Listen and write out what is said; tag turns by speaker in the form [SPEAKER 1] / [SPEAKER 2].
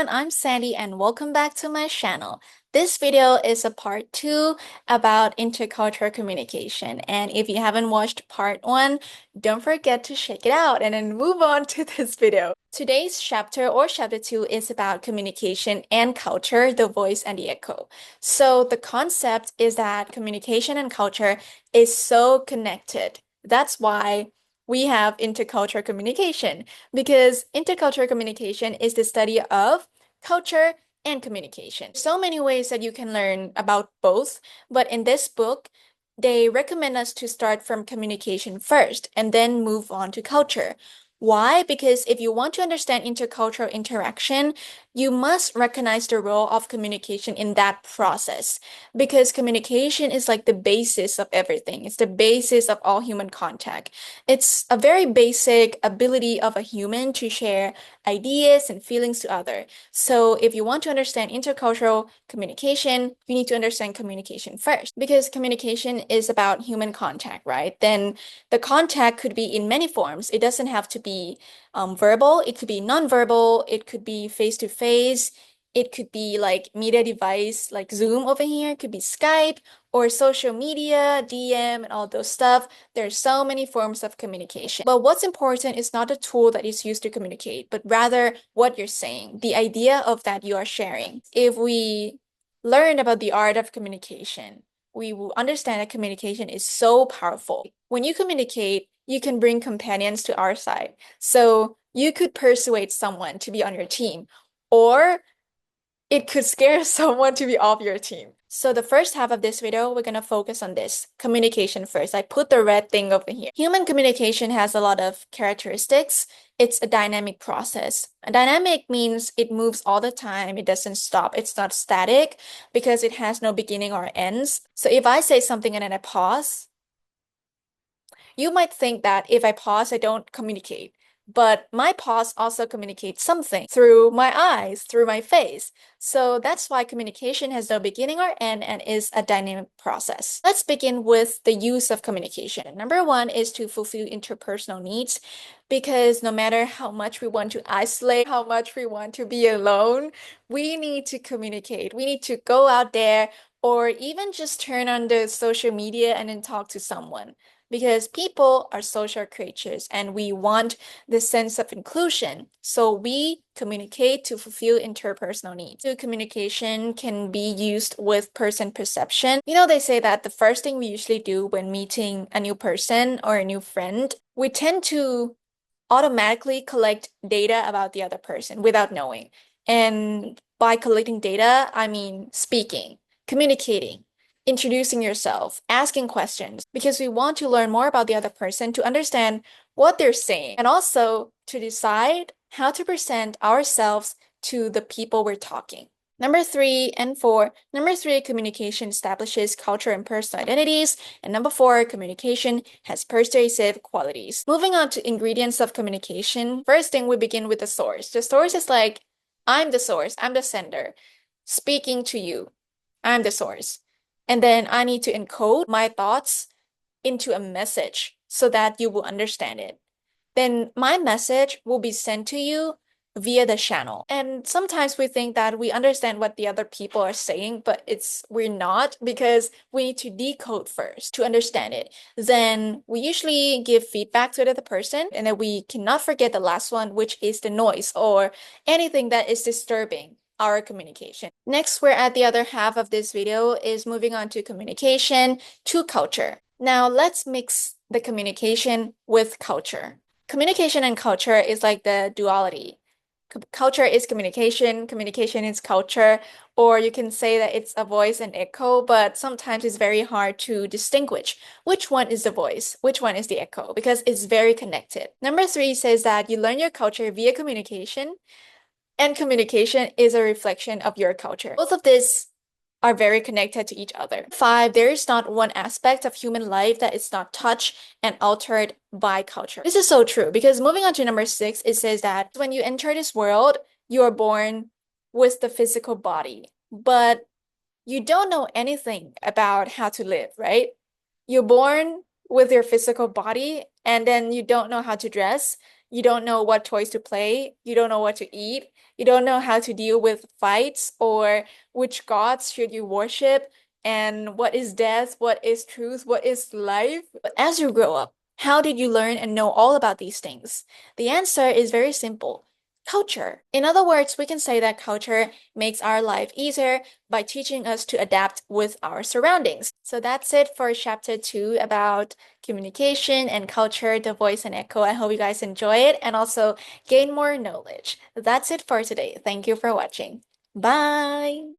[SPEAKER 1] everyone, I'm Sandy and welcome back to my channel. This video is a part 2 about intercultural communication. And if you haven't watched part 1, don't forget to check it out and then move on to this video. Today's chapter or chapter 2 is about communication and culture, the voice and the echo. So the concept is that communication and culture is so connected. That's why we have intercultural communication because intercultural communication is the study of culture and communication. So many ways that you can learn about both, but in this book, they recommend us to start from communication first and then move on to culture. Why? Because if you want to understand intercultural interaction, you must recognize the role of communication in that process. Because communication is like the basis of everything. It's the basis of all human contact. It's a very basic ability of a human to share ideas and feelings to others. So if you want to understand intercultural communication, you need to understand communication first because communication is about human contact, right? Then the contact could be in many forms. It doesn't have to be verbal, it could be non-verbal, it could be face-to-face, it could be like media device like Zoom over here, it could be Skype or social media, DM, and all those stuff. There's so many forms of communication. But what's important is not the tool that is used to communicate, but rather what you're saying, the idea of that you are sharing. If we learn about the art of communication, we will understand that communication is so powerful. When you communicate, you can bring companions to our side. So you could persuade someone to be on your team, or it could scare someone to be off your team. So the first half of this video, we're gonna focus on this, communication first. I put the red thing over here. Human communication has a lot of characteristics. It's a dynamic process. A dynamic means it moves all the time. It doesn't stop. It's not static because it has no beginning or ends. So if I say something and then I pause, you might think that if I pause, I don't communicate. But my pause also communicates something through my eyes, through my face. So that's why communication has no beginning or end and is a dynamic process. Let's begin with the use of communication. Number one is to fulfill interpersonal needs because no matter how much we want to isolate, how much we want to be alone, we need to communicate. We need to go out there or even just turn on the social media and then talk to someone because people are social creatures and we want the sense of inclusion. So we communicate to fulfill interpersonal needs. So communication can be used with person perception. You know, they say that the first thing we usually do when meeting a new person or a new friend, we tend to automatically collect data about the other person without knowing. And by collecting data, I mean speaking, communicating, introducing yourself, asking questions, because we want to learn more about the other person to understand what they're saying and also to decide how to present ourselves to the people we're talking. Number 3 and 4. Number 3, communication establishes culture and personal identities. And number 4, communication has persuasive qualities. Moving on to ingredients of communication. First thing, we begin with the source. The source is like, I'm the source, I'm the sender, speaking to you. I'm the source. And then I need to encode my thoughts into a message so that you will understand it. Then my message will be sent to you via the channel. And sometimes we think that we understand what the other people are saying, but we're not because we need to decode first to understand it. Then we usually give feedback to the other person, and then we cannot forget the last one, which is the noise or anything that is disturbing our communication. Next, we're at the other half of this video is moving on to communication to culture. Now let's mix the communication with culture. Communication and culture is like the duality. Culture is communication, communication is culture, or you can say that it's a voice and echo, but sometimes it's very hard to distinguish which one is the voice, which one is the echo, because it's very connected. Number 3 says that you learn your culture via communication, and communication is a reflection of your culture. Both of these are very connected to each other. 5, there is not one aspect of human life that is not touched and altered by culture. This is so true because moving on to number 6, it says that when you enter this world, you are born with the physical body, but you don't know anything about how to live, right? You're born with your physical body and then you don't know how to dress. You don't know what toys to play. You don't know what to eat. You don't know how to deal with fights or which gods should you worship and what is death, what is truth, what is life. But as you grow up, how did you learn and know all about these things? The answer is very simple. Culture. In other words, we can say that culture makes our life easier by teaching us to adapt with our surroundings. So that's it for chapter 2 about communication and culture, the voice and echo. I hope you guys enjoy it and also gain more knowledge. That's it for today. Thank you for watching. Bye.